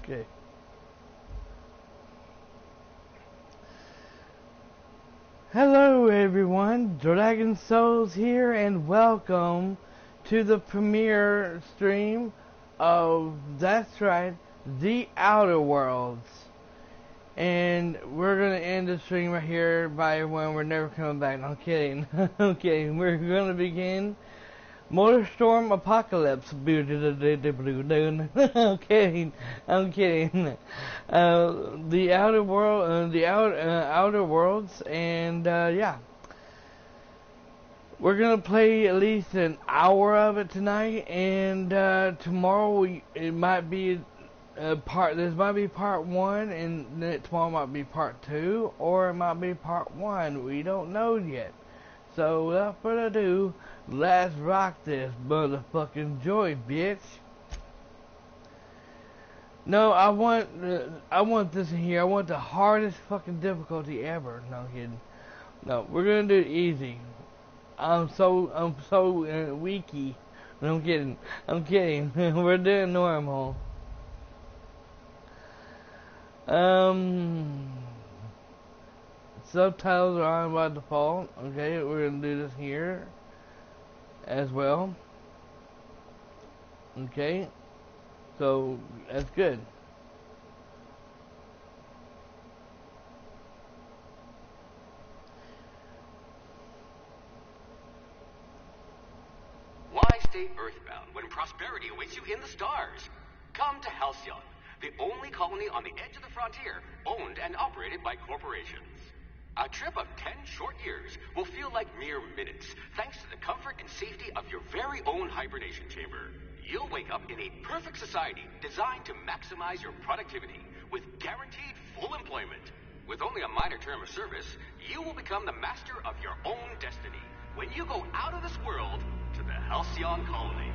Okay. Hello everyone, Dragon Souls here, and welcome to the premiere stream of, that's right, The Outer Worlds. And we're gonna end the stream right here by when we're never coming back. No, I'm kidding. I'm kidding. We're gonna begin Motorstorm Apocalypse. I'm kidding. I'm kidding. The Outer World, Outer Worlds, and yeah, we're gonna play at least an hour of it tonight, and tomorrow it might be this might be part 1, and then tomorrow might be part 2, or it might be part 1. We don't know yet. So without further ado, let's rock this motherfucking joy, bitch. No, I want this in here. I want the hardest fucking difficulty ever. No I'm kidding. No, we're gonna do it easy. I'm so weaky. No, I'm kidding. I'm kidding. We're doing normal. Subtitles are on by default. Okay, we're gonna do this here as well. Okay, so that's good. Why stay earthbound when prosperity awaits you in the stars? Come to Halcyon, the only colony on the edge of the frontier, owned and operated by corporations. A trip of 10 short years will feel like mere minutes, thanks to the comfort and safety of your very own hibernation chamber. You'll wake up in a perfect society designed to maximize your productivity with guaranteed full employment. With only a minor term of service, you will become the master of your own destiny when you go out of this world to the Halcyon colony.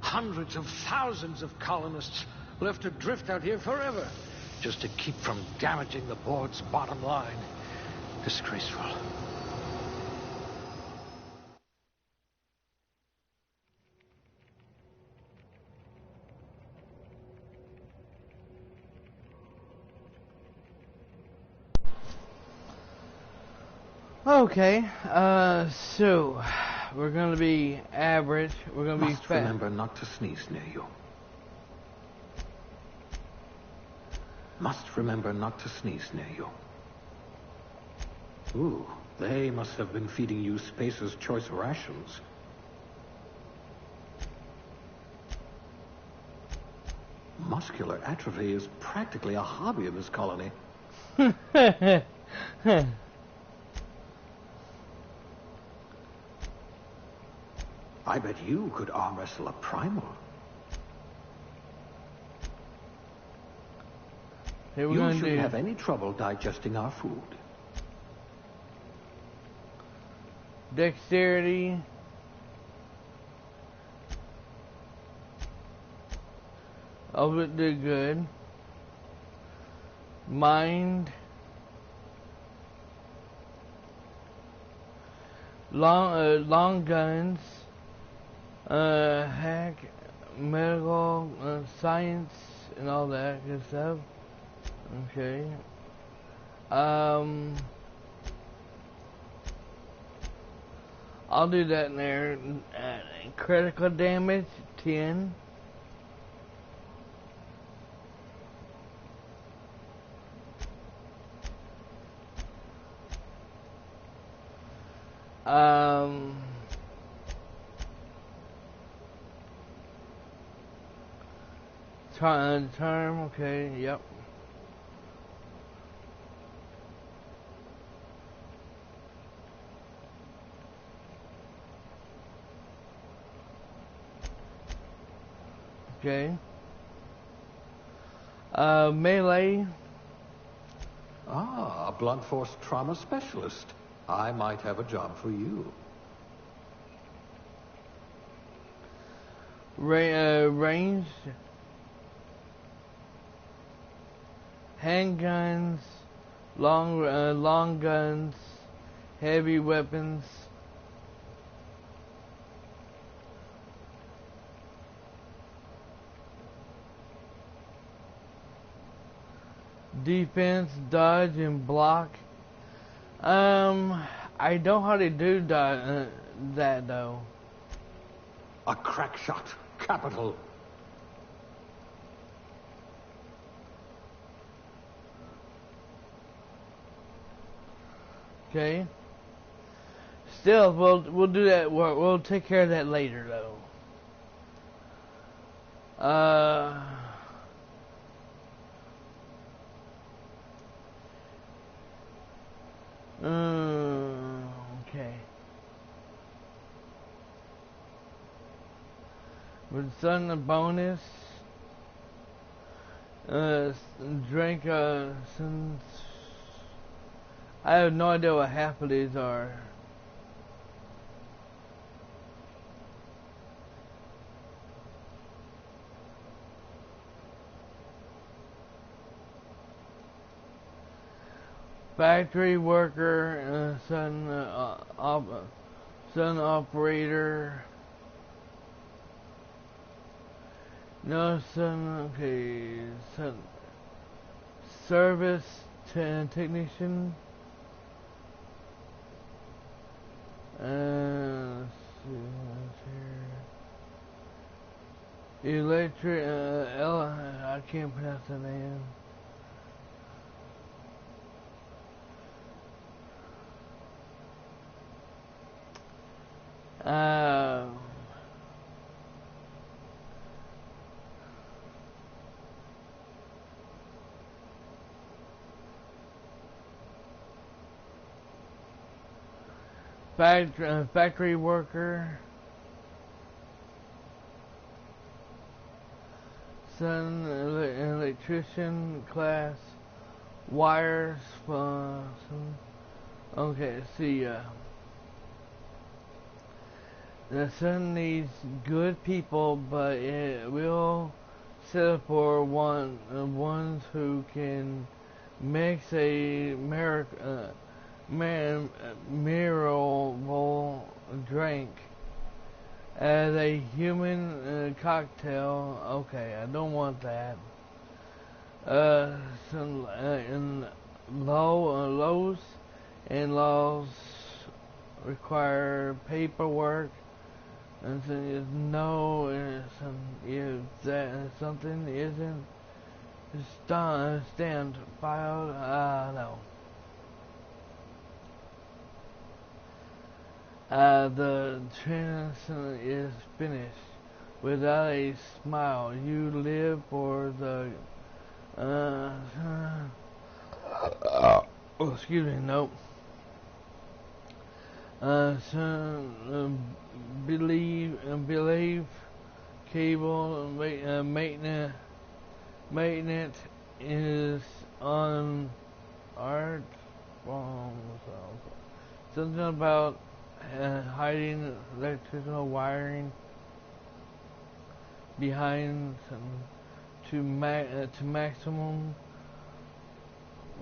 Hundreds of thousands of colonists left adrift out here forever, just to keep from damaging the board's bottom line. Disgraceful. Okay, so we're gonna be average. We're gonna be fat. Remember not to sneeze near you. Must remember not to sneeze near you. Ooh, they must have been feeding you Spacer's choice rations. Muscular atrophy is practically a hobby in this colony. I bet you could arm wrestle a primal. You shouldn't have any trouble digesting our food. Dexterity. All of it did good. Mind. Long guns. Hack, medical, science, and all that good stuff. Okay. I'll do that in there. Critical damage, 10. Um, term, okay, yep. Okay. Melee. Ah, a blunt force trauma specialist. I might have a job for you. Ranged. Handguns. Long guns. Heavy weapons. Defense, dodge, and block. I don't hardly do that though. A crack shot. Capital. Okay. Still, we'll do that. We'll take care of that later though. Okay. With son a bonus. Drink since I have no idea what half of these are. Factory worker, sun operator. No sun. Okay, sun service technician. Let's see what's here. Electric. I can't pronounce the name. Factory worker. Sun electrician class. Wires. Okay, see. The sun needs good people, but it will settle for ones who can mix a mineral drink as a human cocktail. Okay, I don't want that. Some in laws require paperwork. And so you know if that something isn't stand filed, no. The translation is finished without a smile. You live for the excuse me, nope. Believe cable maintenance is on art forms. Something about hiding electrical wiring behind to maximum.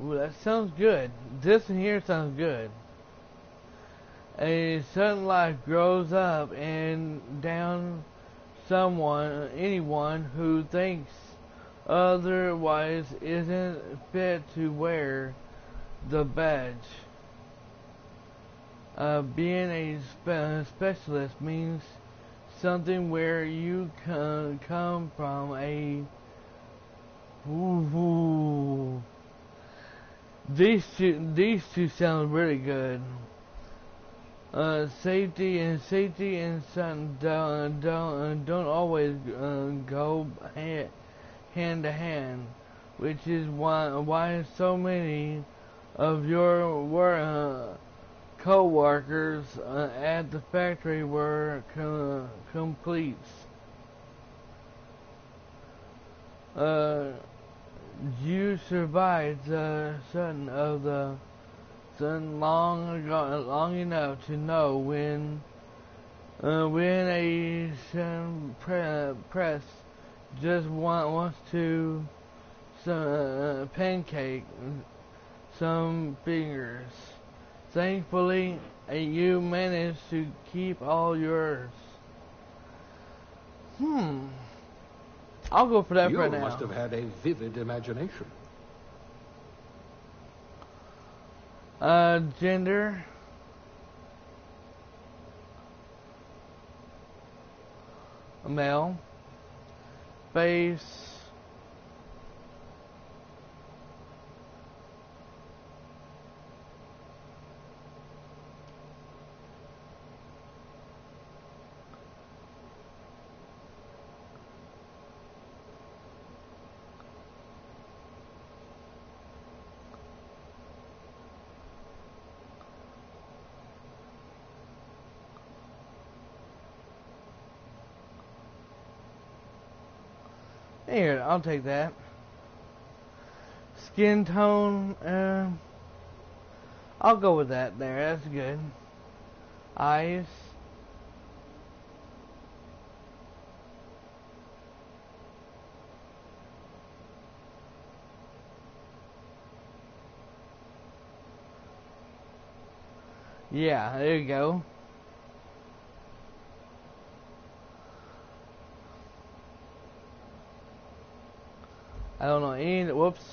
Ooh, that sounds good. This in here sounds good. A certain life grows up and down anyone who thinks otherwise isn't fit to wear the badge. Being a specialist means something where you come from a. Ooh. These two sound really good. Safety and sun don't always go hand to hand, which is why so many of your co-workers at the factory were completes. You survived the sun long enough to know when a press just wants to pancake some fingers. Thankfully, you managed to keep all yours. I'll go for that for now. You must have had a vivid imagination. Gender. Male. Face. Here, I'll take that. Skin tone, I'll go with that there, that's good. Eyes. Yeah, there you go. I don't know any. Whoops.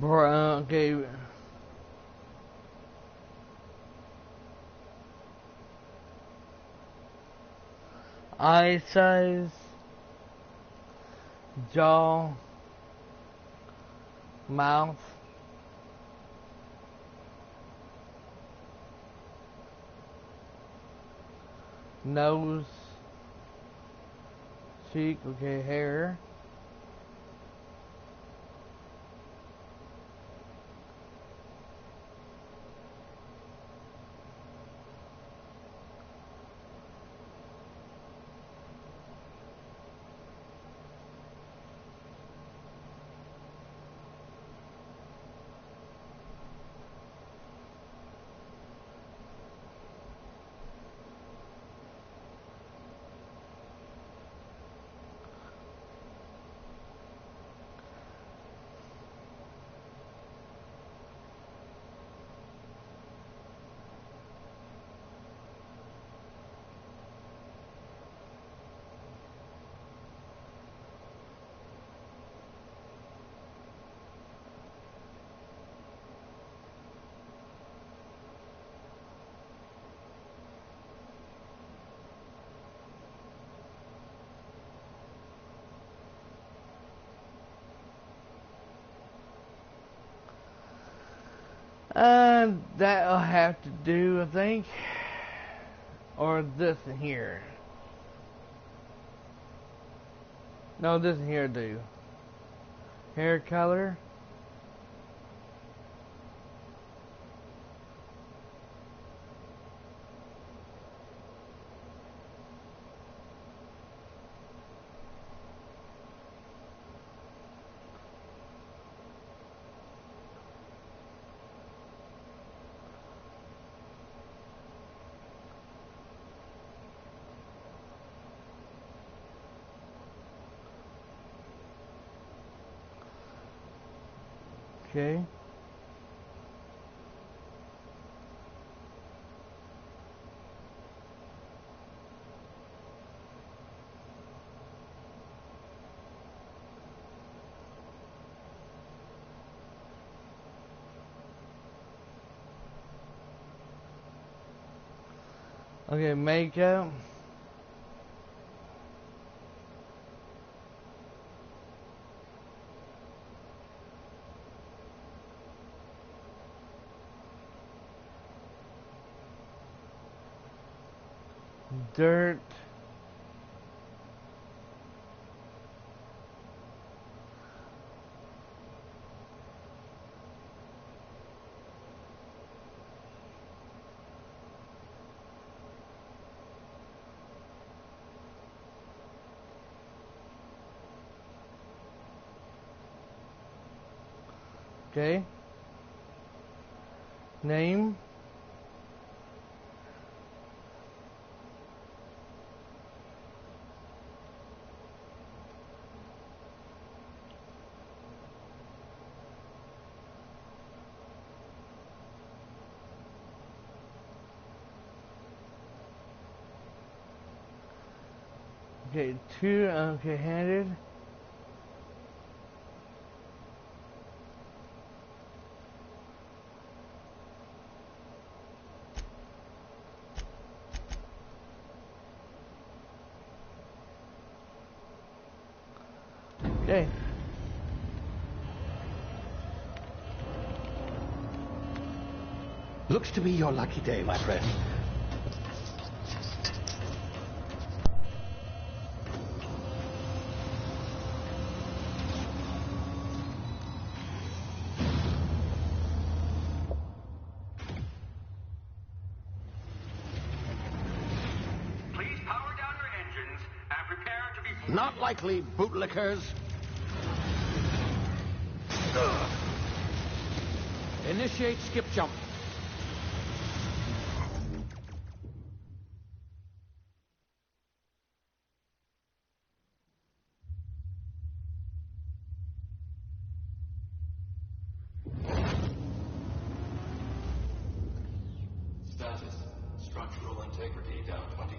Okay. Eye size. Jaw. Mouth. Nose, cheek, okay, hair, that'll have to do, I think. Or this in here. No, this in here do. Hair color. Okay. Okay, makeup. dirt. Okay. Name. Okay, two, okay, handed. Okay. Looks to be your lucky day, my friend. Please power down your engines and prepare to be... Not likely, bootlickers. Initiate skip jump. Status. Structural integrity down 25%.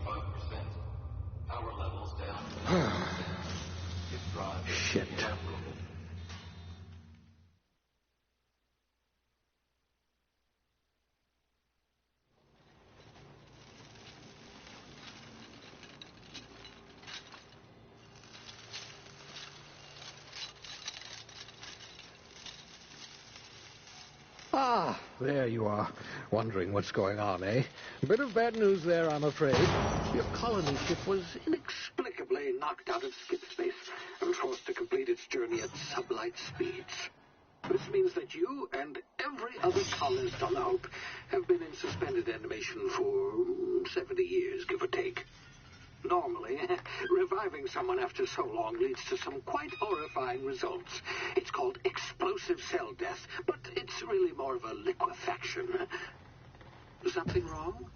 Power levels down 20%. If drive is Shit. inoperable. Ah, there you are. Wondering what's going on, eh? Bit of bad news there, I'm afraid. Your colony ship was inexplicably knocked out of skip space and forced to complete its journey at sublight speeds. This means that you and every other colonist on the Hope have been in suspended animation for 70 years, give or take. Normally, reviving someone after so long leads to some quite horrifying results. It's called explosive cell death, but it's really more of a liquefaction. Something wrong?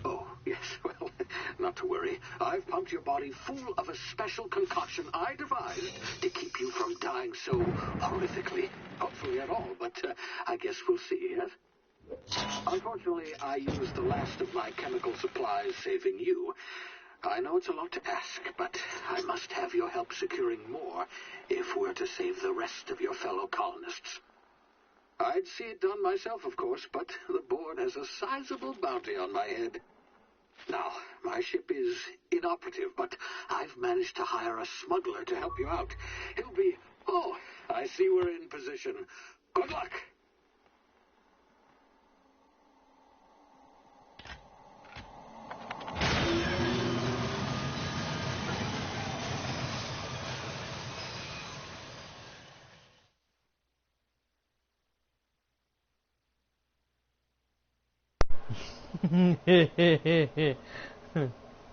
Oh, yes, well, not to worry. I've pumped your body full of a special concoction I devised to keep you from dying so horrifically. Hopefully at all, but I guess we'll see, yes? Unfortunately, I used the last of my chemical supplies saving you. I know it's a lot to ask, but I must have your help securing more if we're to save the rest of your fellow colonists. I'd see it done myself, of course, but the board has a sizable bounty on my head. Now, my ship is inoperative, but I've managed to hire a smuggler to help you out. He'll be... Oh, I see we're in position. Good luck!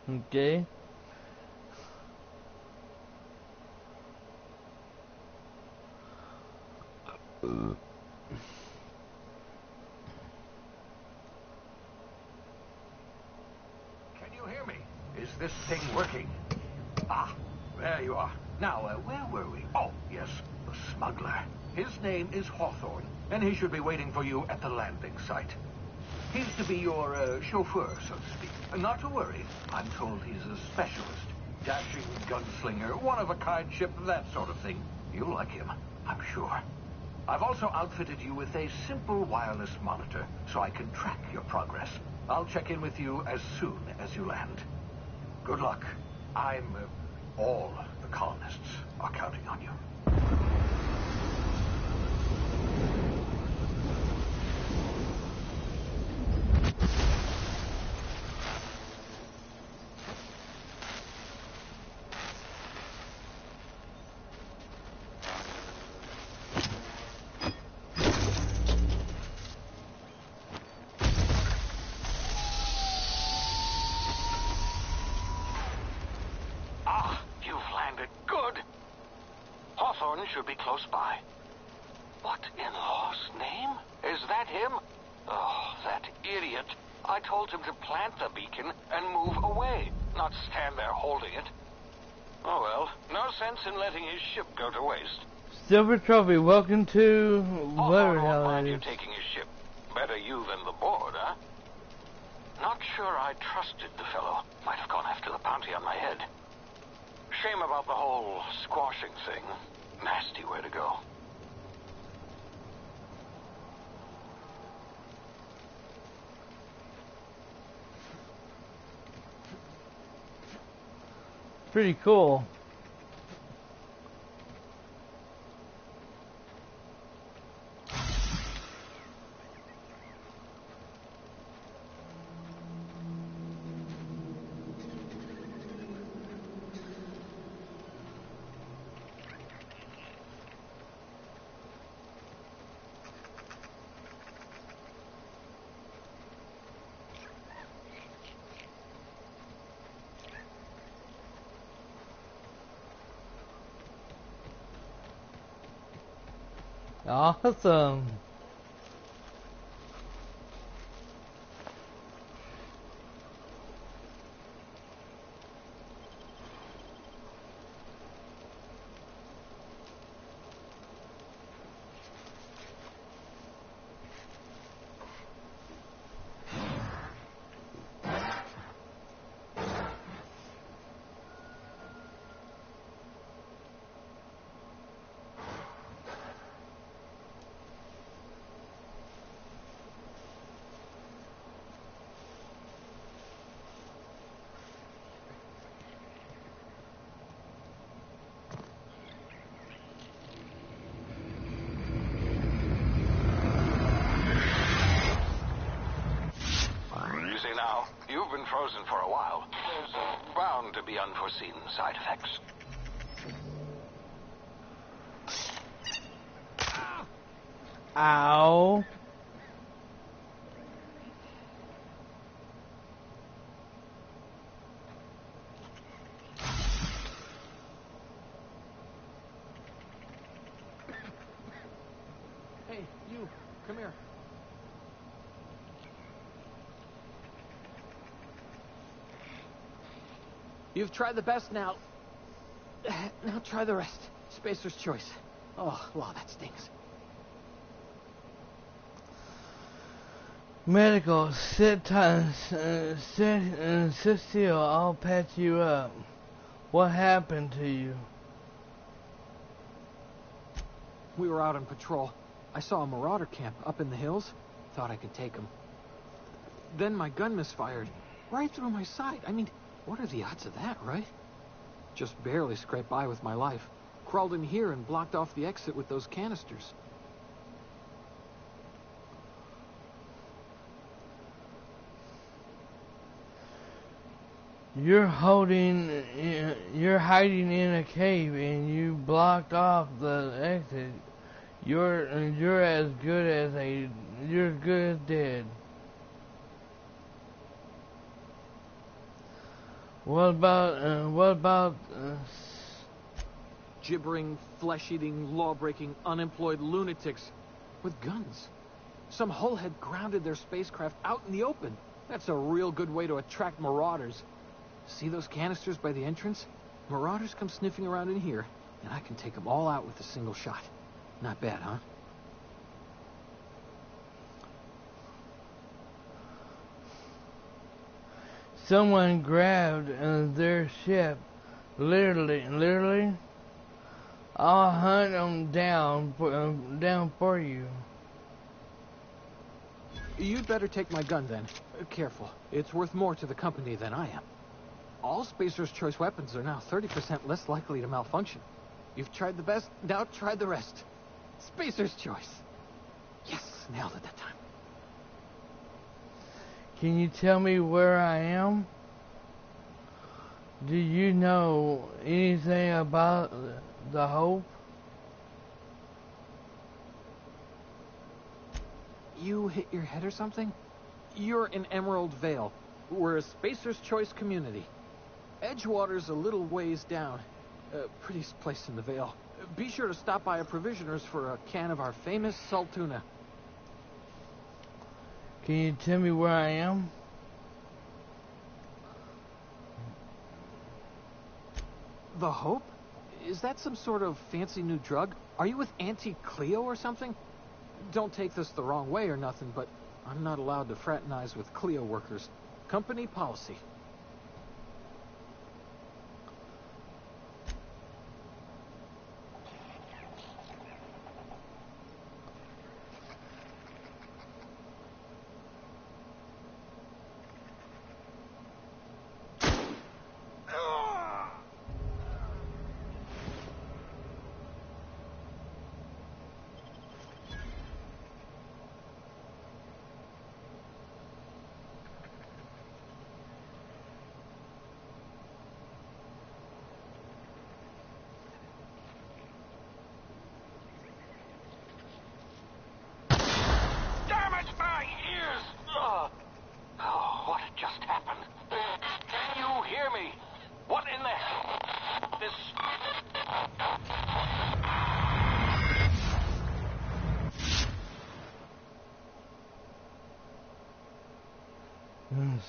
Okay. Can you hear me? Is this thing working? Ah, there you are. Now, where were we? Oh, yes, the smuggler. His name is Hawthorne, and he should be waiting for you at the landing site. He's to be your chauffeur, so to speak. Not to worry. I'm told he's a specialist. Dashing gunslinger, one-of-a-kind ship, that sort of thing. You'll like him, I'm sure. I've also outfitted you with a simple wireless monitor, so I can track your progress. I'll check in with you as soon as you land. Good luck. All the colonists are counting on you. Good. Hawthorne should be close by. What in Law's name? Is that him? Oh, that idiot. I told him to plant the beacon and move away, not stand there holding it. Oh well, no sense in letting his ship go to waste. Silver Trophy, welcome to whatever Hawthorne the won't hell mind that you is. taking his ship. Better you than the board, huh? Not sure I trusted the fellow. Might have gone after the bounty on my head. Shame about the whole squashing thing. Nasty way to go. Pretty cool. Awesome. You see now, you've been frozen for a while. There's bound to be unforeseen side effects. Ow. Hey, you, come here. You've tried the best now. Now try the rest. Spacer's choice. Oh, wow, that stings. Medical, sit tight, sit still, I'll patch you up. What happened to you? We were out on patrol. I saw a marauder camp up in the hills. Thought I could take him. Then my gun misfired. Right through my side. I mean, what are the odds of that, right? Just barely scraped by with my life. Crawled in here and blocked off the exit with those canisters. You're hiding in a cave and you blocked off the exit. You're as good as dead. What about Gibbering, flesh-eating, law-breaking, unemployed lunatics with guns. Some hullhead grounded their spacecraft out in the open. That's a real good way to attract marauders. See those canisters by the entrance? Marauders come sniffing around in here, and I can take them all out with a single shot. Not bad, huh? someone grabbed their ship? Literally. I'll hunt them down for you. You'd better take my gun then. Careful. It's worth more to the company than I am. All Spacer's Choice weapons are now 30% less likely to malfunction. You've tried the best, now try the rest. Spacer's Choice. Yes, nailed it that time. Can you tell me where I am? Do you know anything about the Hope? You hit your head or something? You're in Emerald Vale. We're a Spacer's Choice community. Edgewater's a little ways down. Prettiest place in the Vale. Be sure to stop by a provisioner's for a can of our famous salt tuna. Can you tell me where I am? The Hope? Is that some sort of fancy new drug? Are you with Auntie Cleo or something? Don't take this the wrong way or nothing, but I'm not allowed to fraternize with Cleo workers. Company policy.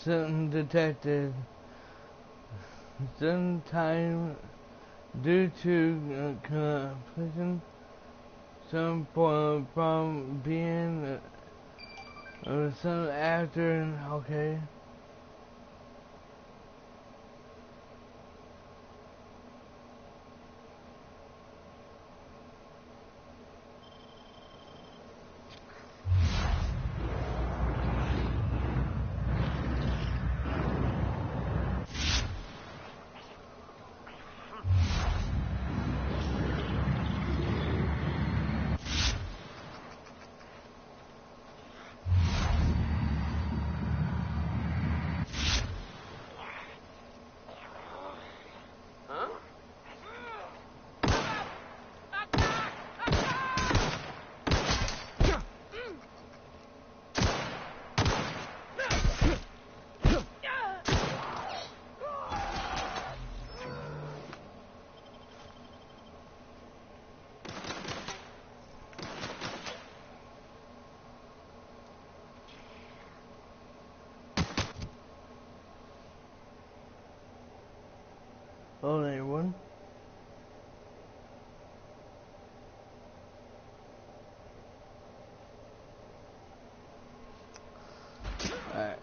Something detected. Sometime due to completion, some from being some after. Okay. Hello, everyone. Alright.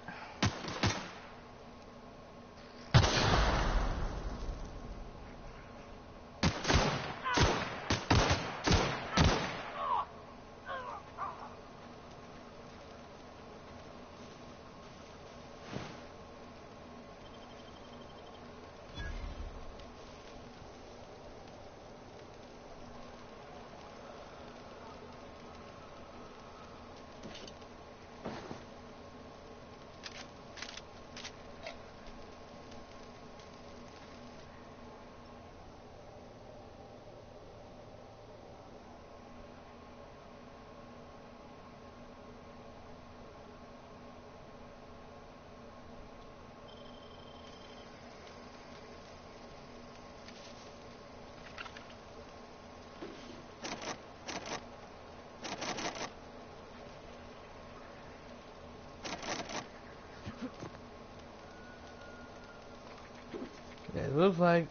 It looks like,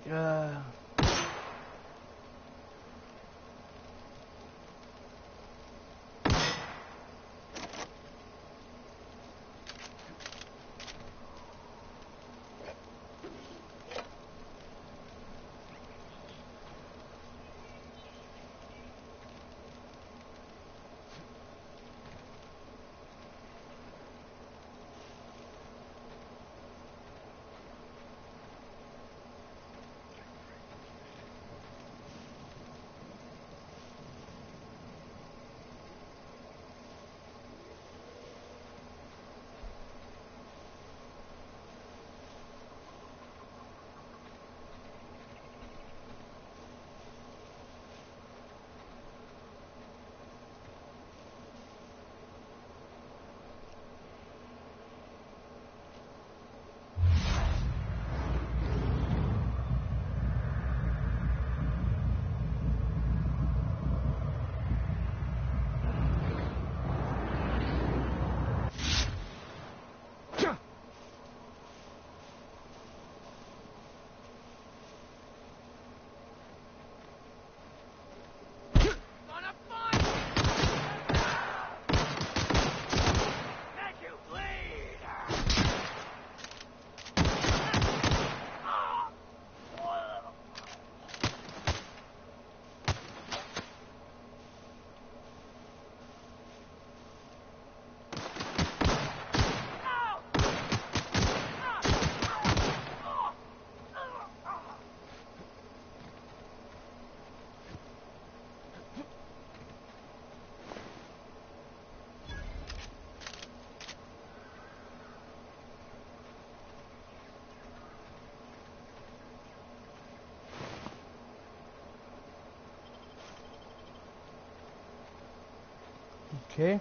Okay.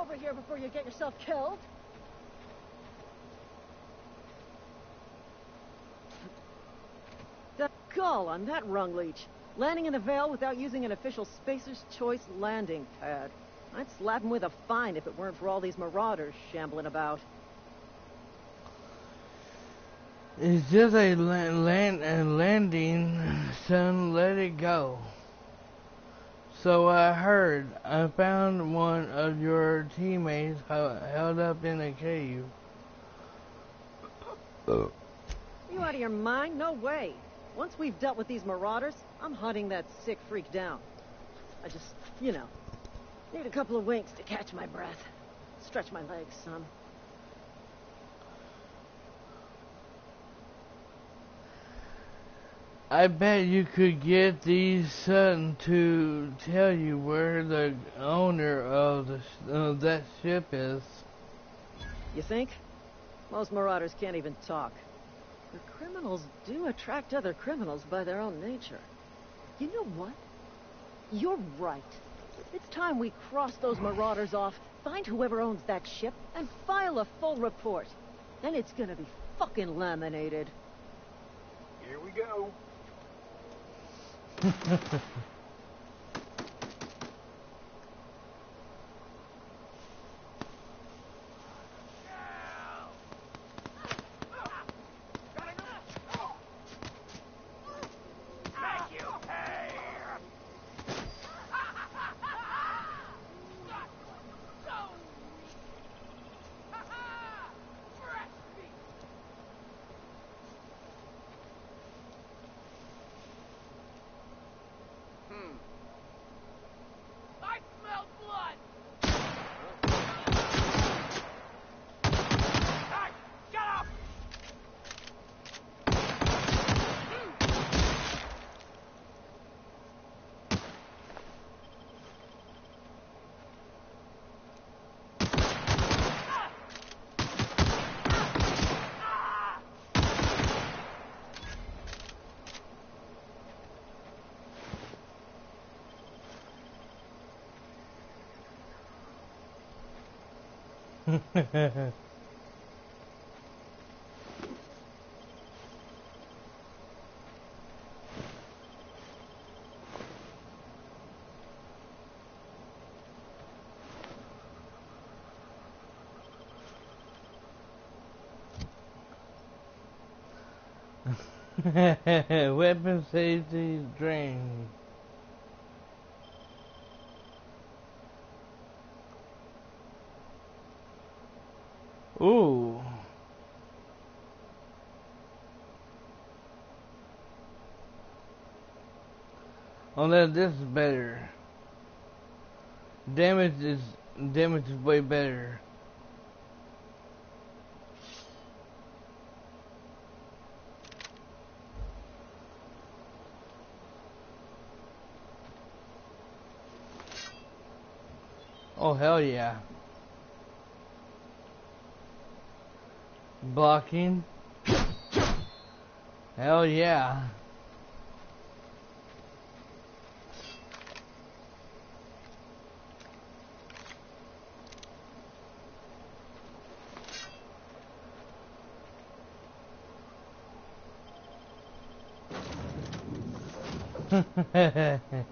Over here before you get yourself killed. The gall on that rung leech. Landing in the Vale without using an official Spacer's Choice landing pad. I'd slap him with a fine if it weren't for all these marauders shambling about. It's just a landing, son. Let it go. So I heard. I found one of your teammates held up in a cave. You out of your mind? No way. Once we've dealt with these marauders, I'm hunting that sick freak down. I just, you know, need a couple of winks to catch my breath. Stretch my legs some. I bet you could get these Sutton to tell you where the owner of that ship is. You think? Most marauders can't even talk. The criminals do attract other criminals by their own nature. You know what? You're right. It's time we cross those marauders off, find whoever owns that ship, and file a full report. Then it's gonna be fucking laminated. Here we go. Weapon safety drain. Ooh. Oh, this is better. Damage is way better. Oh, hell yeah. Blocking. Hell yeah.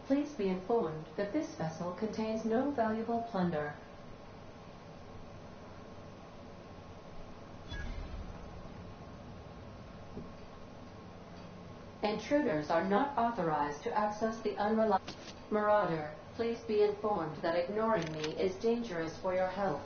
Please be informed that this vessel contains no valuable plunder. Intruders are not authorized to access the Unreliable. Marauder, please be informed that ignoring me is dangerous for your health.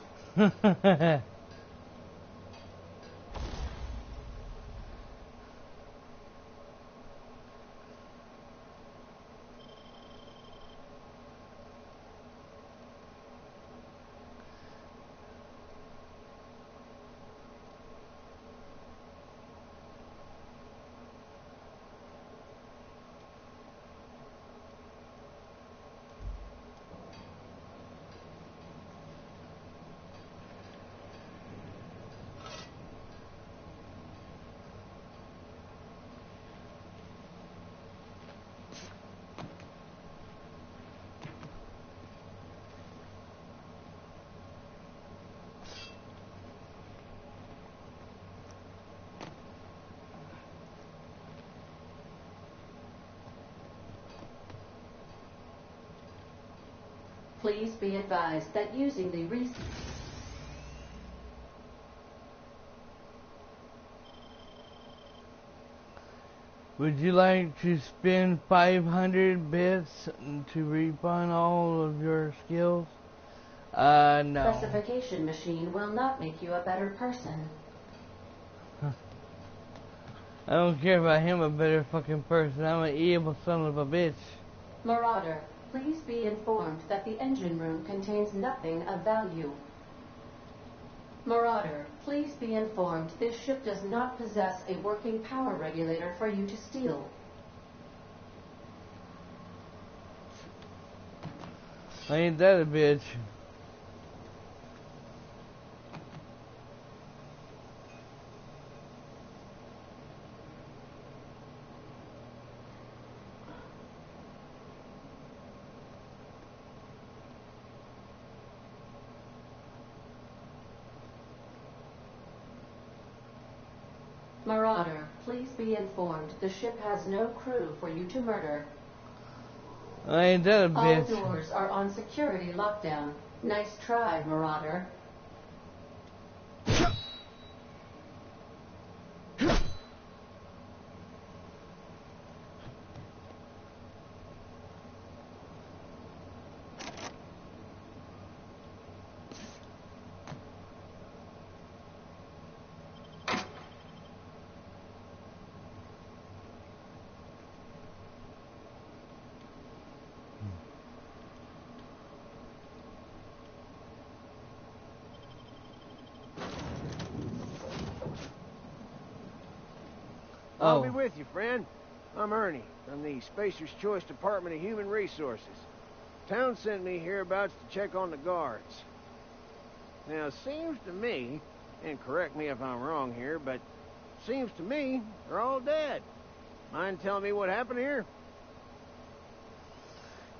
Please be advised that using the Would you like to spend 500 bits to refund all of your skills? No. specification machine will not make you a better person. I don't care if I am a better fucking person. I'm an evil son of a bitch. Marauder, please be informed that the engine room contains nothing of value. Marauder, please be informed this ship does not possess a working power regulator for you to steal. Ain't that a bitch? Marauder, please be informed the ship has no crew for you to murder. Ain't that a All bitch? doors are on security lockdown. Nice try, Marauder. I'll be with you, friend. I'm Ernie, from the Spacer's Choice Department of Human Resources. Town sent me hereabouts to check on the guards. Now, it seems to me, and correct me if I'm wrong here, but seems to me they're all dead. Mind telling me what happened here?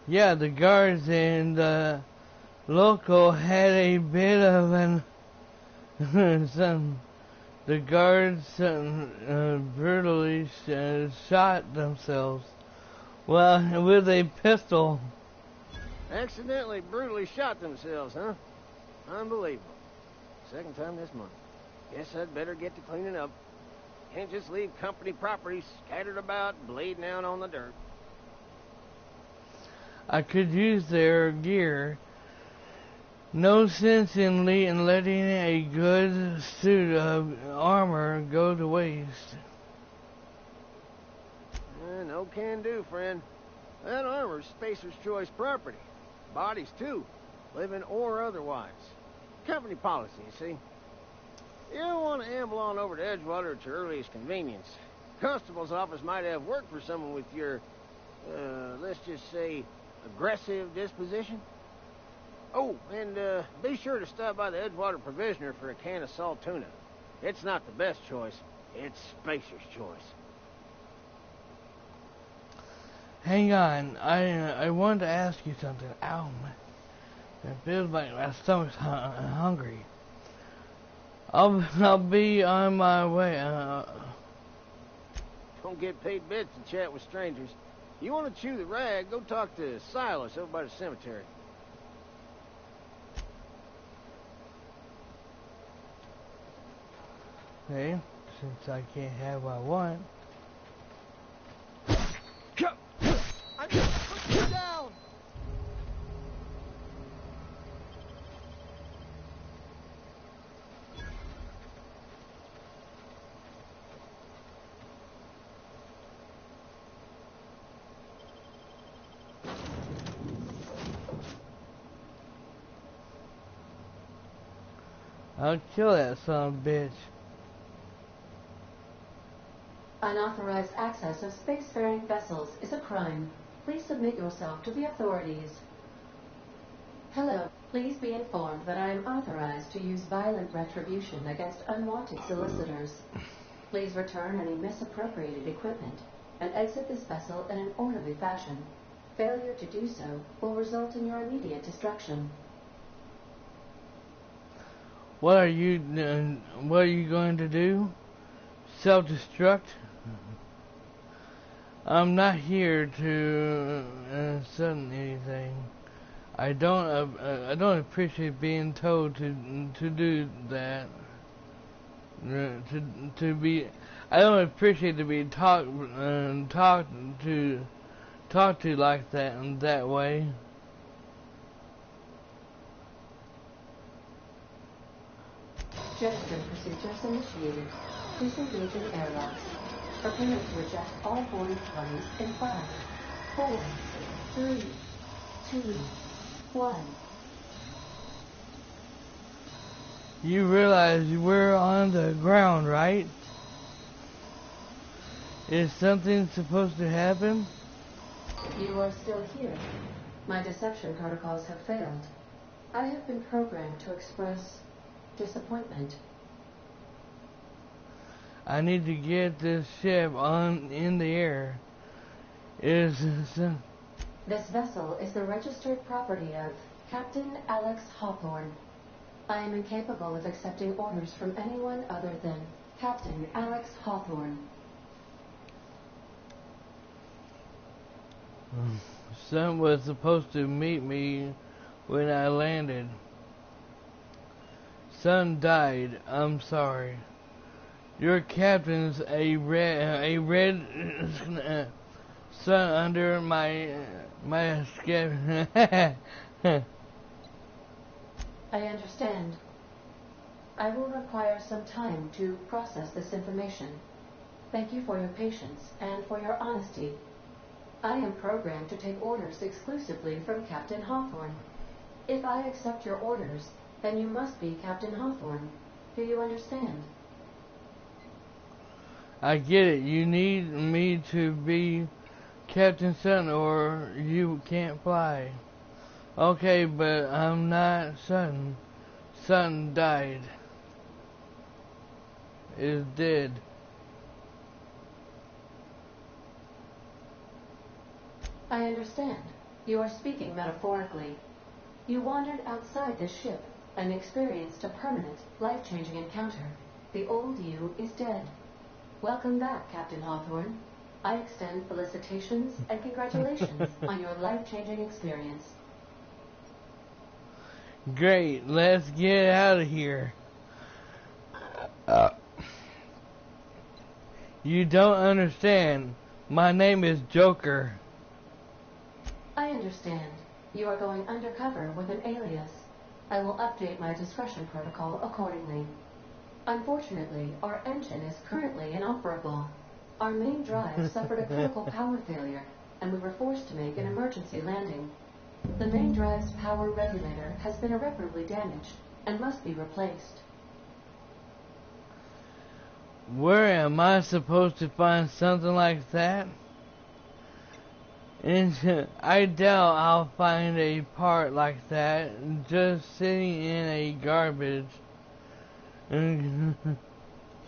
Yeah, the guards and the local had a bit of an the guards brutally shot themselves. Well, with a pistol. Accidentally brutally shot themselves, huh? Unbelievable. Second time this month. Guess I'd better get to cleaning up. Can't just leave company property scattered about, bleeding out on the dirt. I could use their gear. No sense in letting a good suit of armor go to waste. No can do, friend. That armor's Spacer's Choice property. Bodies, too. Living or otherwise. Company policy, you see. You don't want to amble on over to Edgewater at your earliest convenience. Constable's office might have work for someone with your, let's just say, aggressive disposition. Oh, and be sure to stop by the Edgewater Provisioner for a can of salt tuna. It's not the best choice. It's Spacer's Choice. Hang on, I wanted to ask you something. Ow, it feels like my stomach's hungry. I'll be on my way. Don't get paid bits to chat with strangers. You want to chew the rag, go talk to Silas over by the cemetery. Okay, since I can't have what I want. I'm gonna put you down! I'll kill that son of a bitch. Unauthorized access of spacefaring vessels is a crime. Please submit yourself to the authorities. Hello. Please be informed that I am authorized to use violent retribution against unwanted solicitors. Please return any misappropriated equipment and exit this vessel in an orderly fashion. Failure to do so will result in your immediate destruction. What are you going to do? Self-destruct? I'm not here to sudden anything. I don't appreciate being told to do that. To be, I don't appreciate to be talked to like that in that way. Gesture procedures initiated. Disengaging airlock. Prepare to eject all boarding parties in 5, 4, 3, 2, 1. You realize we're on the ground, right? Is something supposed to happen? You are still here. My deception protocols have failed. I have been programmed to express disappointment. I need to get this ship in the air. This vessel is the registered property of Captain Alex Hawthorne. I am incapable of accepting orders from anyone other than Captain Alex Hawthorne. Son was supposed to meet me when I landed. Son died. I'm sorry. Your captain's a red sun under my skin. I understand. I will require some time to process this information. Thank you for your patience and for your honesty. I am programmed to take orders exclusively from Captain Hawthorne. If I accept your orders, then you must be Captain Hawthorne. Do you understand? I get it. You need me to be Captain Sun or you can't fly. Okay, but I'm not Sun. Sun died. Is dead. I understand. You are speaking metaphorically. You wandered outside this ship and experienced a permanent, life-changing encounter. The old you is dead. Welcome back, Captain Hawthorne. I extend felicitations and congratulations on your life-changing experience. Great, let's get out of here. You don't understand. My name is Joker. I understand. You are going undercover with an alias. I will update my discretion protocol accordingly. Unfortunately, our engine is currently inoperable. Our main drive suffered a critical power failure, and we were forced to make an emergency landing. The main drive's power regulator has been irreparably damaged and must be replaced. Where am I supposed to find something like that? And I doubt I'll find a part like that just sitting in a garbage.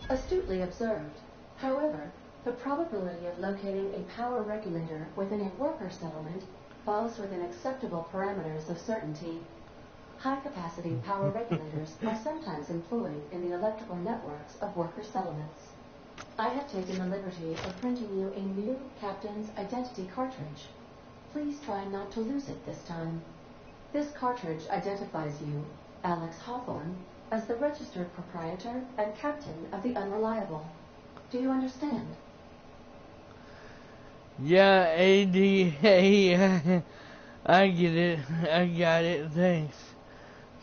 Astutely observed. However, the probability of locating a power regulator within a worker settlement falls within acceptable parameters of certainty. High-capacity power regulators are sometimes employed in the electrical networks of worker settlements. I have taken the liberty of printing you a new Captain's Identity cartridge. Please try not to lose it this time. This cartridge identifies you, Alex Hawthorne, as the registered proprietor and captain of the Unreliable. Do you understand? Yeah, ADA. I get it. I got it. Thanks.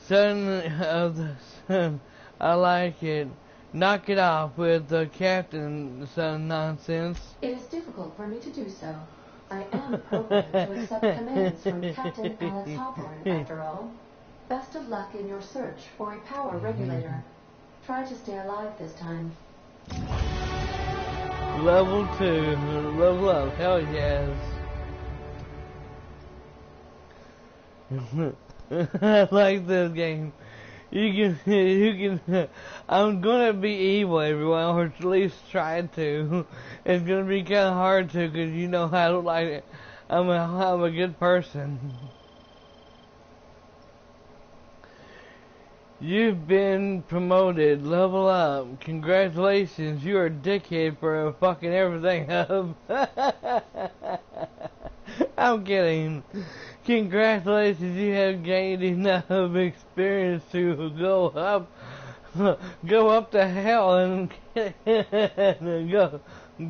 Son of the Sun. I like it. Knock it off with the Captain Sun nonsense. It is difficult for me to do so. I am programmed to accept commands from Captain Alex Hawthorne, after all. Best of luck in your search for a power regulator. Try to stay alive this time. Level 2. Level up. Hell yes. I like this game. You can, I'm gonna be evil, everyone, or at least try to. It's gonna be kind of hard to, cause you know I don't like it. I'm a good person. You've been promoted. Level up. Congratulations. You are a dickhead for fucking everything up. I'm kidding. Congratulations, you have gained enough experience to go up to hell and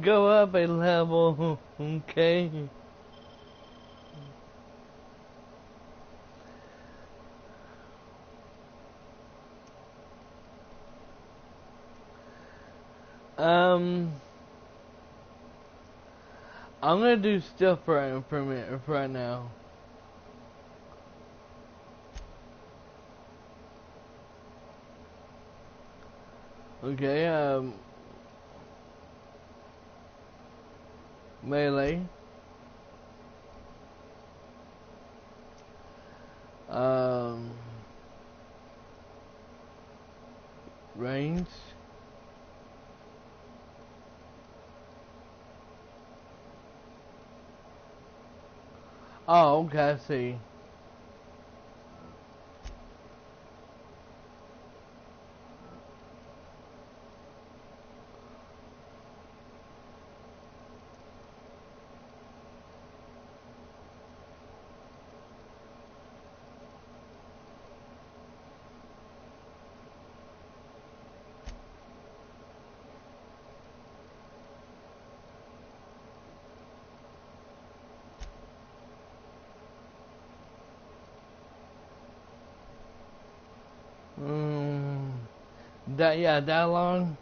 go up a level. Okay. I'm gonna do stuff for a minute, for right now. Okay, melee. Range. Oh, okay, I see. That long.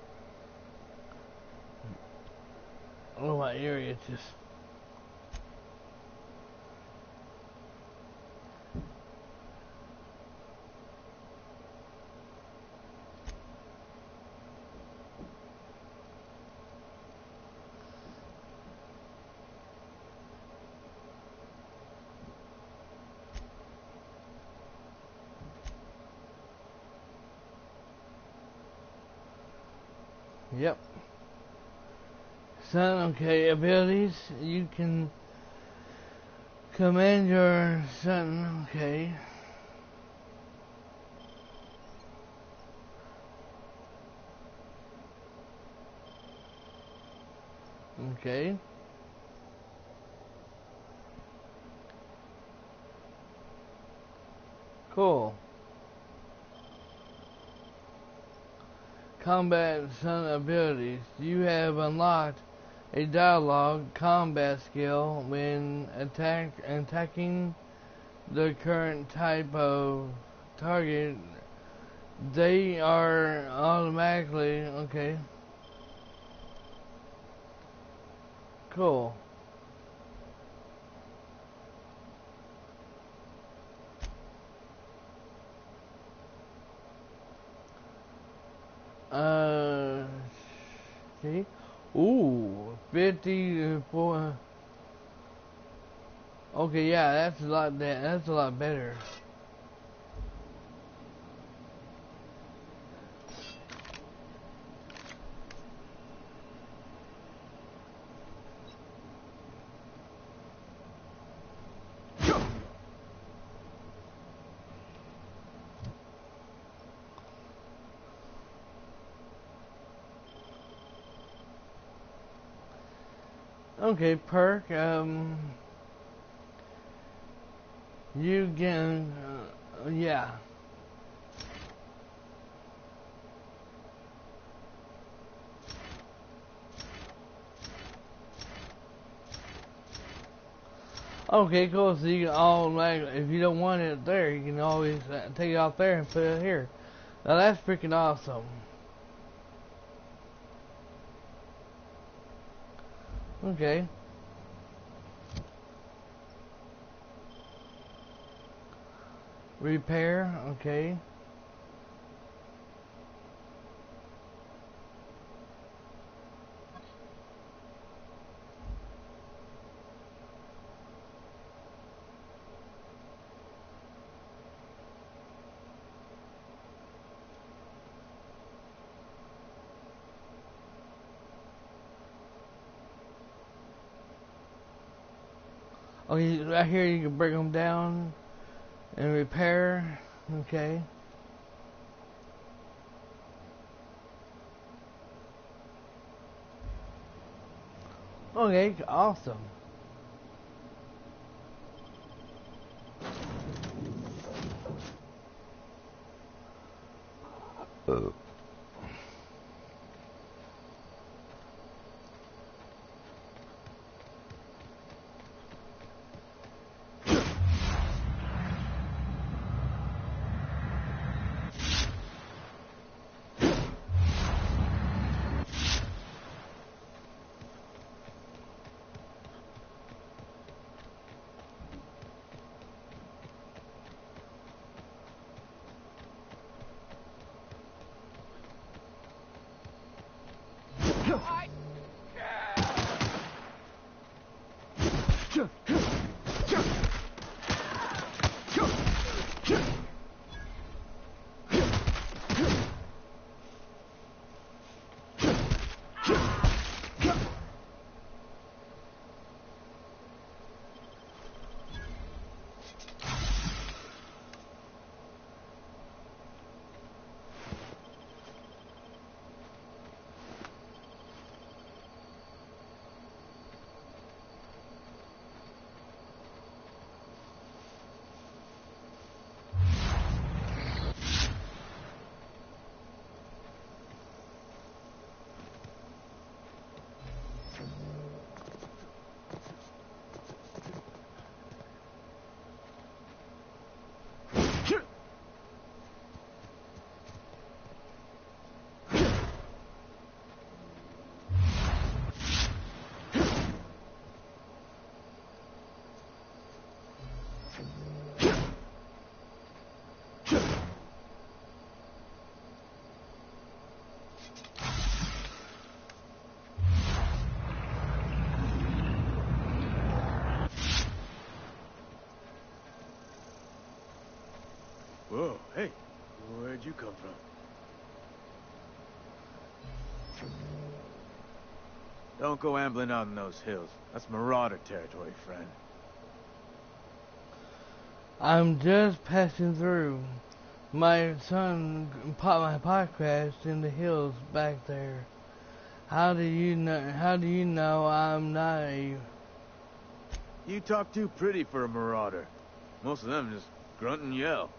Oh, my area just. Yep. Son, okay, abilities. You can command your son, okay. Okay. Cool. Combat son abilities. You have unlocked a dialogue combat skill when attacking the current type of target. They are automatically okay. Cool. See? Ooh, 54. Okay, yeah, that's a lot better. Okay, perk, you can, yeah. Okay, cool, so you can automatically, if you don't want it there, you can always take it off there and put it here. Now that's freaking awesome. Okay. Repair, okay. Okay, right here you can break them down and repair, okay. Okay, awesome. Whoa, hey, where'd you come from? Don't go ambling out in those hills. That's Marauder territory, friend. I'm just passing through. My son my pod crashed in the hills back there. How do you know I'm not a... You talk too pretty for a marauder. Most of them just grunt and yell.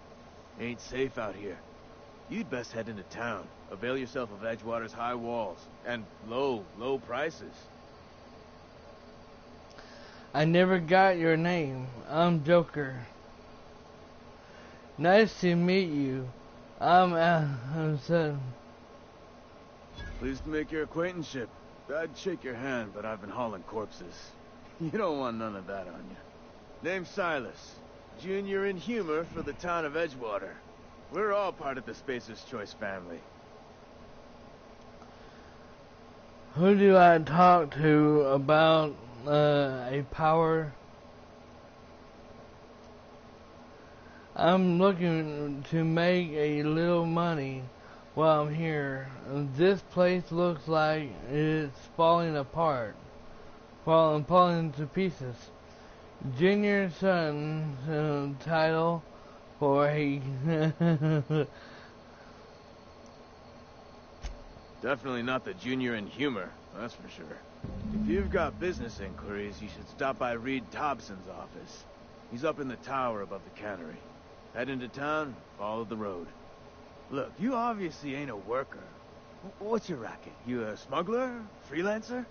Ain't safe out here. You'd best head into town. Avail yourself of Edgewater's high walls. And low prices. I never got your name. I'm Joker. Nice to meet you. I'm son. Pleased to make your acquaintanceship. I'd shake your hand, but I've been hauling corpses. You don't want none of that on you. Name's Silas. Junior in humor for the town of Edgewater. We're all part of the Spacer's Choice family. Who do I talk to about a power? I'm looking to make a little money while I'm here. This place looks like it's falling apart, falling to pieces. Junior son title for a Definitely not the junior in humor, that's for sure. If you've got business inquiries, you should stop by Reed Thompson's office. He's up in the tower above the cannery. Head into town, follow the road. Look, you obviously ain't a worker. What's your racket? You a smuggler? Freelancer?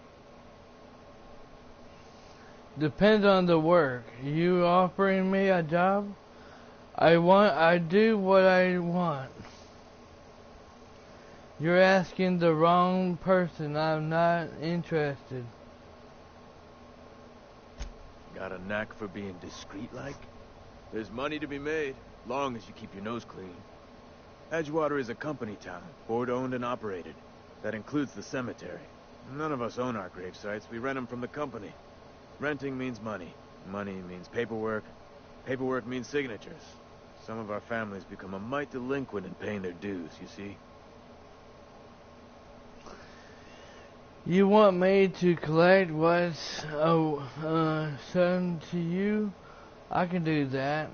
Depends on the work. You offering me a job? I do what I want. You're asking the wrong person. I'm not interested. Got a knack for being discreet-like? There's money to be made, long as you keep your nose clean. Edgewater is a company town, board-owned and operated. That includes the cemetery. None of us own our grave sites. We rent them from the company. Renting means money. Money means paperwork. Paperwork means signatures. Some of our families become a mite delinquent in paying their dues, you see? You want me to collect what's son to you? I can do that.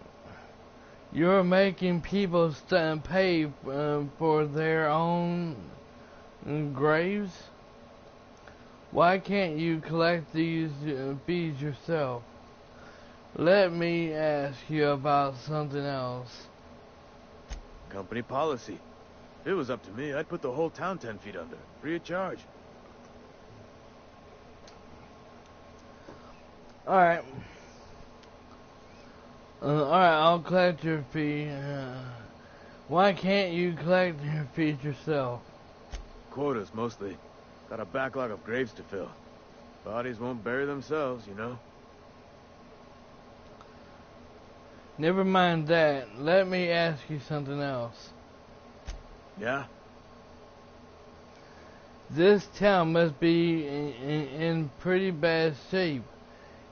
You're making people pay for their own graves? Why can't you collect these fees yourself? Let me ask you about something else. Company policy. If it was up to me, I'd put the whole town 10 feet under, free of charge. Alright. Alright, I'll collect your fee. Why can't you collect your fees yourself? Quotas, mostly. Got a backlog of graves to fill. Bodies won't bury themselves, you know? Never mind that. Let me ask you something else. Yeah? This town must be in pretty bad shape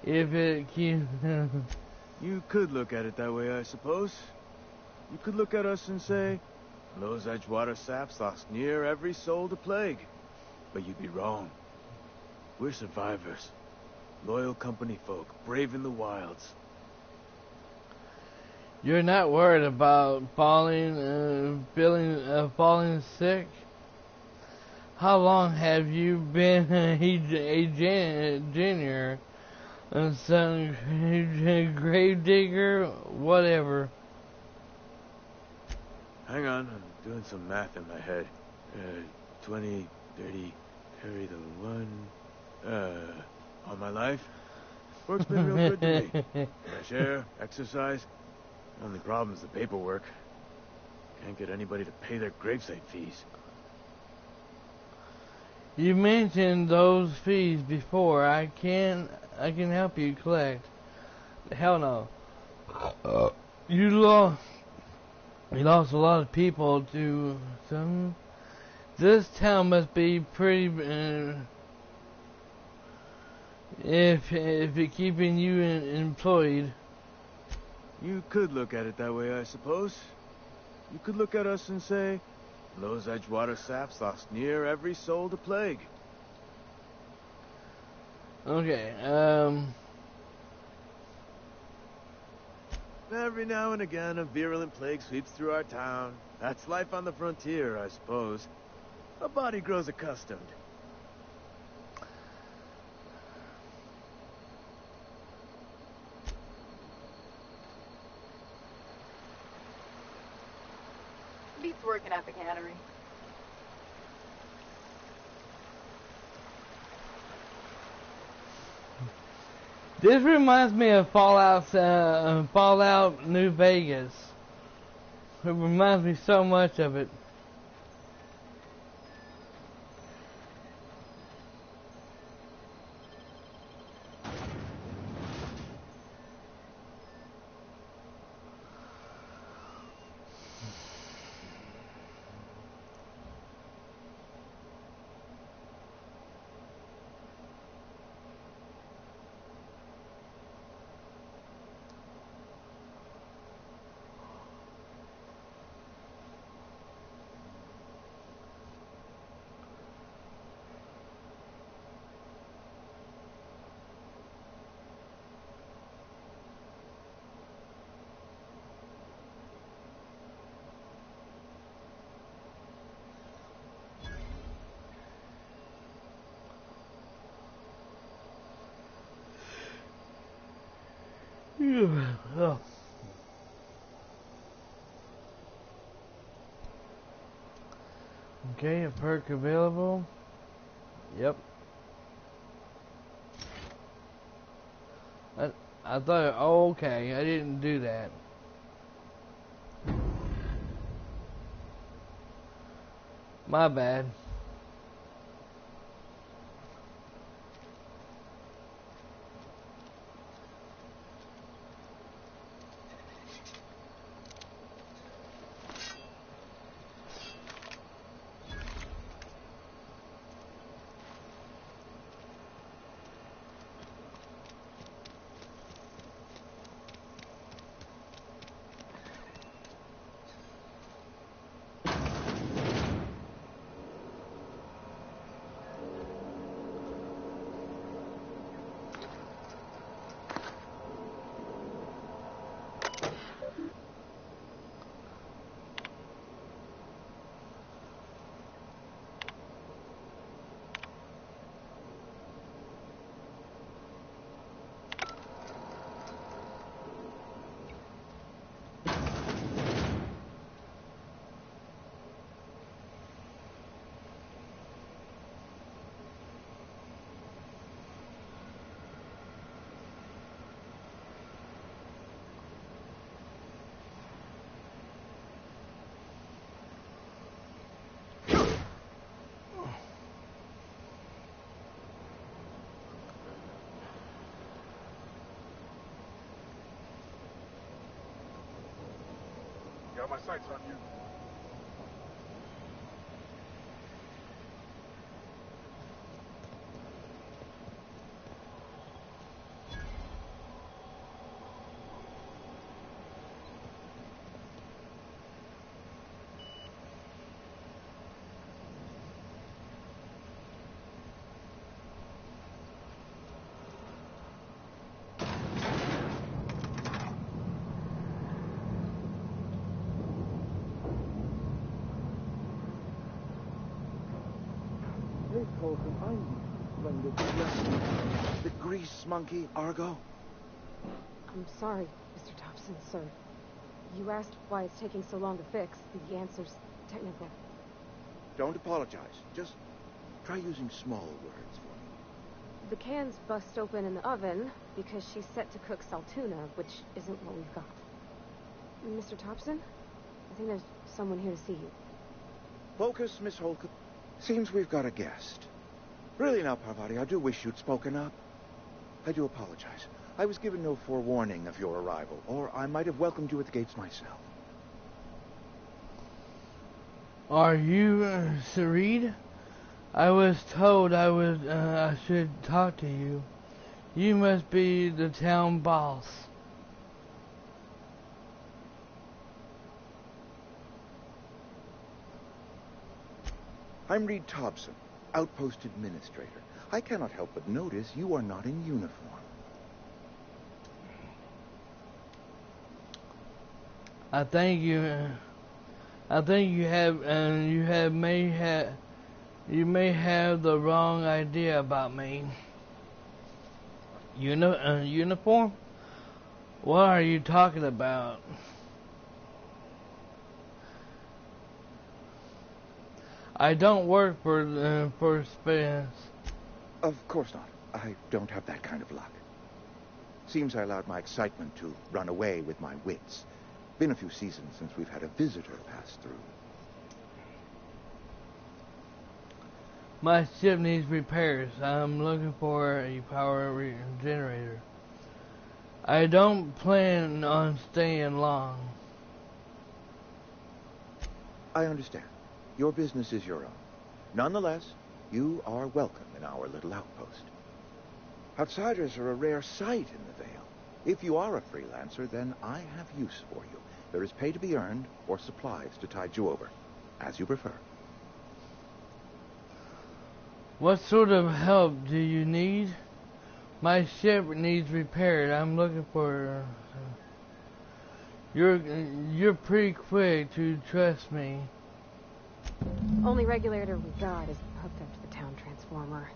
if it keeps... You could look at it that way, I suppose. You could look at us and say, those Edgewater saps lost near every soul to plague. But you'd be wrong. We're survivors. Loyal company folk, brave in the wilds. You're not worried about falling sick? How long have you been a junior? Some grave digger? Whatever. Hang on, I'm doing some math in my head. 20, 30, carry the one... all my life? Work's been real good to me. Fresh air, exercise. Only problem's the paperwork. Can't get anybody to pay their gravesite fees. You mentioned those fees before. I can help you collect. Hell no. You lost a lot of people to some. This town must be pretty. If it's keeping you employed. You could look at it that way, I suppose. You could look at us and say, those Edgewater saps lost near every soul to plague. Okay, Every now and again, a virulent plague sweeps through our town. That's life on the frontier, I suppose. A body grows accustomed. Beats working at the cannery. this reminds me of Fallout New Vegas. It reminds me so much of it. Oh. Okay, a perk available. Yep. I thought, oh, okay, I didn't do that. My bad. Got my sights on you. The grease monkey, Argo? I'm sorry, Mr. Thompson, sir. You asked why it's taking so long to fix. The answer's technical. Don't apologize. Just try using small words for me. The cans bust open in the oven because she's set to cook saltuna, which isn't what we've got. Mr. Thompson? I think there's someone here to see you. Focus, Miss Holcomb. Seems we've got a guest. Really now, Parvati, I do wish you'd spoken up. I do apologize. I was given no forewarning of your arrival, or I might have welcomed you at the gates myself. Are you Sarid? I was told I should talk to you. You must be the town boss. I'm Reed Thompson, outpost administrator. I cannot help but notice you are not in uniform. I think you may have the wrong idea about me. Uniform? What are you talking about? I don't work for Spence. Of course not. I don't have that kind of luck. Seems I allowed my excitement to run away with my wits. Been a few seasons since we've had a visitor pass through. My ship needs repairs. I'm looking for a power generator. I don't plan on staying long. I understand. Your business is your own. Nonetheless, you are welcome in our little outpost. Outsiders are a rare sight in the Vale. If you are a freelancer, then I have use for you. There is pay to be earned or supplies to tide you over, as you prefer. What sort of help do you need? My ship needs repaired. I'm looking for... You're pretty quick to trust me. Only regulator we got is hooked up to the town transformer.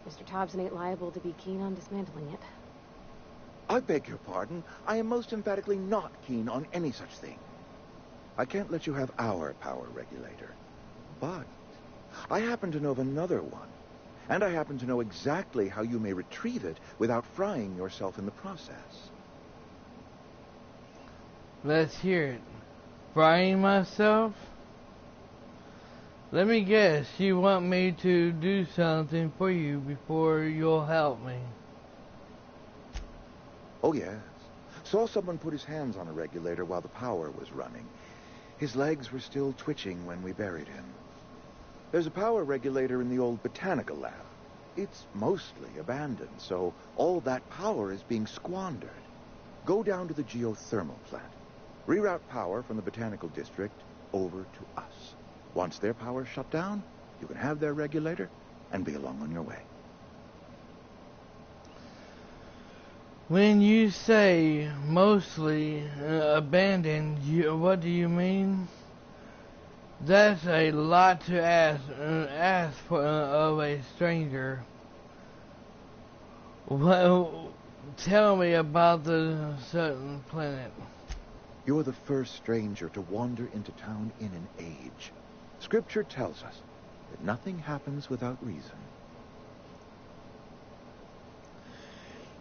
Mr. Thompson ain't liable to be keen on dismantling it. I beg your pardon. I am most emphatically not keen on any such thing. I can't let you have our power regulator. But I happen to know of another one. And I happen to know exactly how you may retrieve it without frying yourself in the process. Let's hear it. Frying myself? Let me guess, you want me to do something for you before you'll help me. Oh, yes. Saw someone put his hands on a regulator while the power was running. His legs were still twitching when we buried him. There's a power regulator in the old botanical lab. It's mostly abandoned, so all that power is being squandered. Go down to the geothermal plant. Reroute power from the botanical district over to us. Once their power's shut down, you can have their regulator and be along on your way. When you say mostly abandoned, what do you mean? That's a lot to ask for of a stranger. Well, tell me about the certain planet. You're the first stranger to wander into town in an age. Scripture tells us that nothing happens without reason.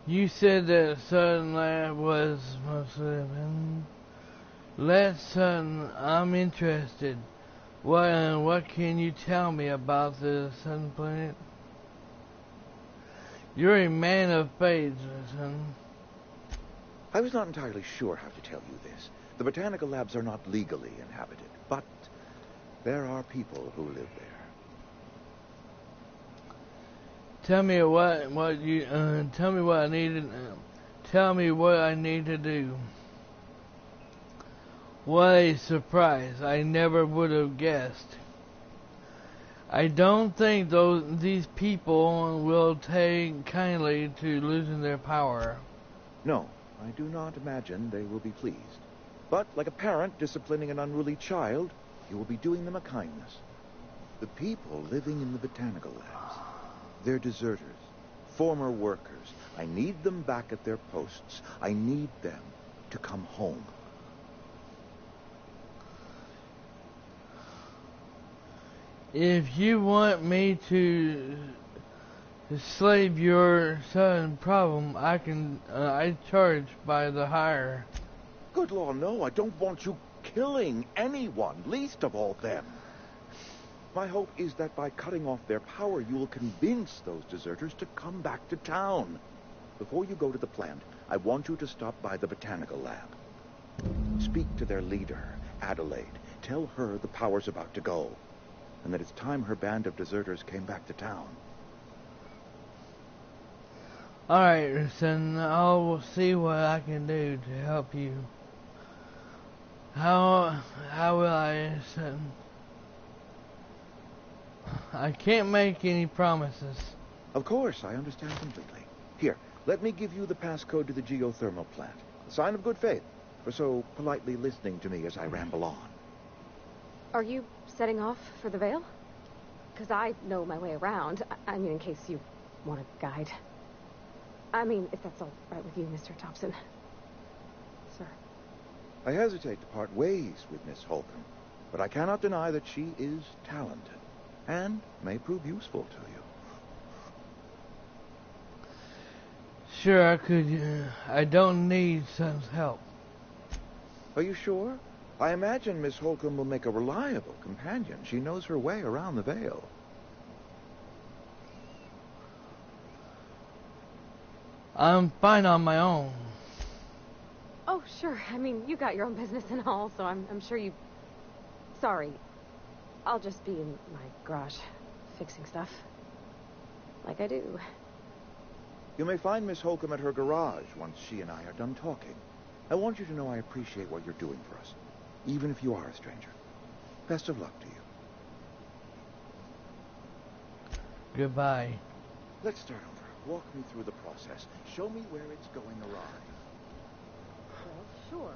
You said that certain lab was mostly abandoned. Let's certain. I'm interested. What can you tell me about the Sun planet? You're a man of faith, son. I was not entirely sure how to tell you this, The botanical labs are not legally inhabited, but there are people who live there. Tell me what I need to tell me what I need to do. What a surprise! I never would have guessed. I don't think these people will take kindly to losing their power. No, I do not imagine they will be pleased. But like a parent disciplining an unruly child, you will be doing them a kindness. The people living in the botanical labs, they're deserters, former workers. I need them back at their posts. I need them to come home. If you want me to slave your son problem, I charge by the hire. Good law, no. I don't want you killing anyone, least of all them. My hope is that by cutting off their power, you will convince those deserters to come back to town. Before you go to the plant, I want you to stop by the botanical lab. Speak to their leader, Adelaide. Tell her the power's about to go, and that it's time her band of deserters came back to town. Alright, son, I'll see what I can do to help you. How will I, son? I can't make any promises. Of course, I understand completely. Here, let me give you the passcode to the geothermal plant. A sign of good faith for so politely listening to me as I ramble on. Are you setting off for the Vale? Because I know my way around. I mean, in case you want a guide. I mean, if that's all right with you, Mr. Thompson. Sir. I hesitate to part ways with Miss Holcomb, but I cannot deny that she is talented and may prove useful to you. Sure, I could. I don't need son's help. Are you sure? I imagine Miss Holcomb will make a reliable companion. She knows her way around the Vale. I'm fine on my own. Oh, sure. I mean, you got your own business and all, so I'm sure you... Sorry. I'll just be in my garage, fixing stuff. Like I do. You may find Miss Holcomb at her garage once she and I are done talking. I want you to know I appreciate what you're doing for us, even if you are a stranger. Best of luck to you. Goodbye. Let's start over. Walk me through the process. Show me where it's going awry. Well, sure.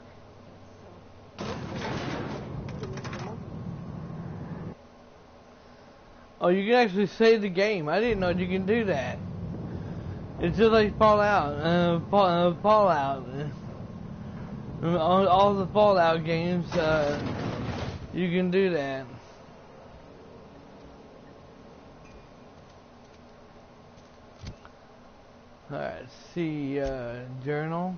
Oh, you can actually save the game. I didn't know you can do that. It's just like Fallout. Fallout. On all the Fallout games, you can do that. Alright, see, journal.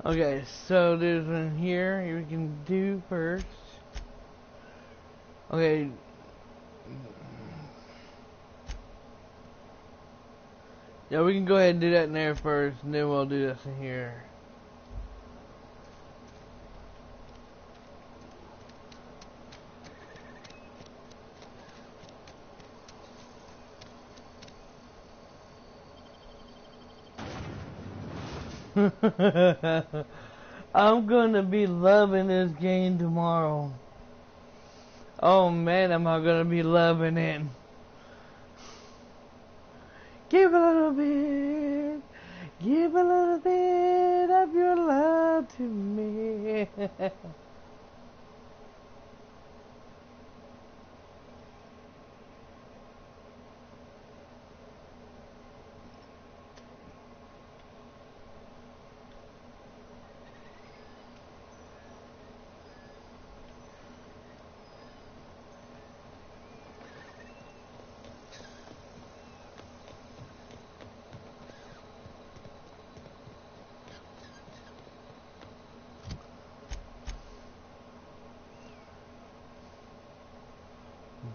Okay, so there's one here we can do first. Okay. Yeah, we can go ahead and do that in there first, and then we'll do this in here. I'm gonna be loving this game tomorrow. Oh man, am I gonna be loving it. Give a little bit of your love to me.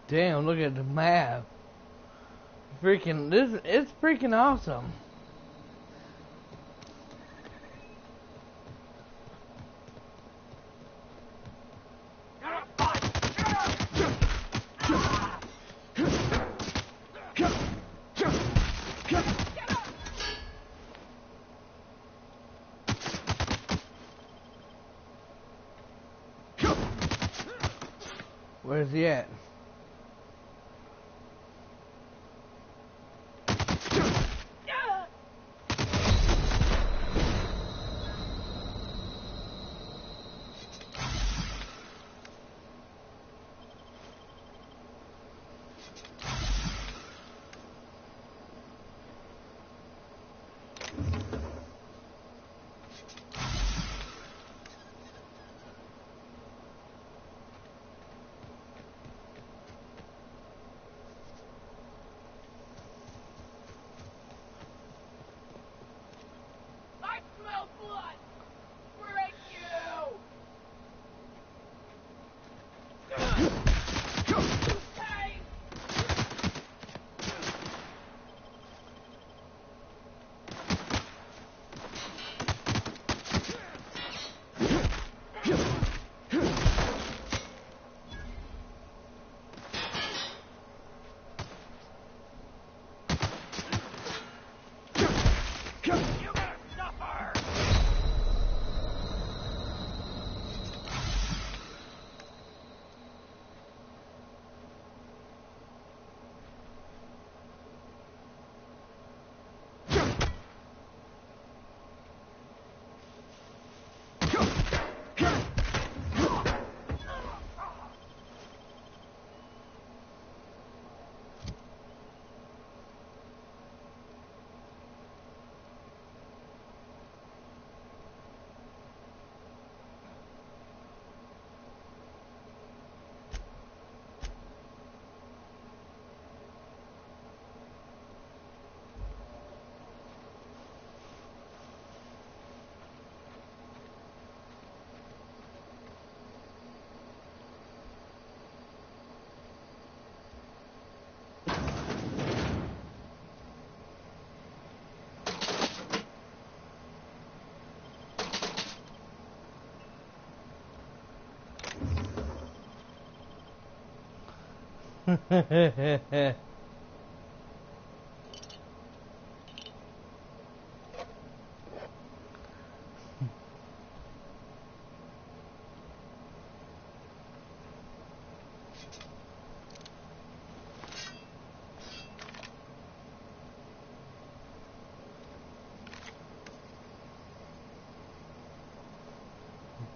Damn, look at the map. It's freaking awesome. Where's he at?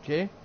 Okay.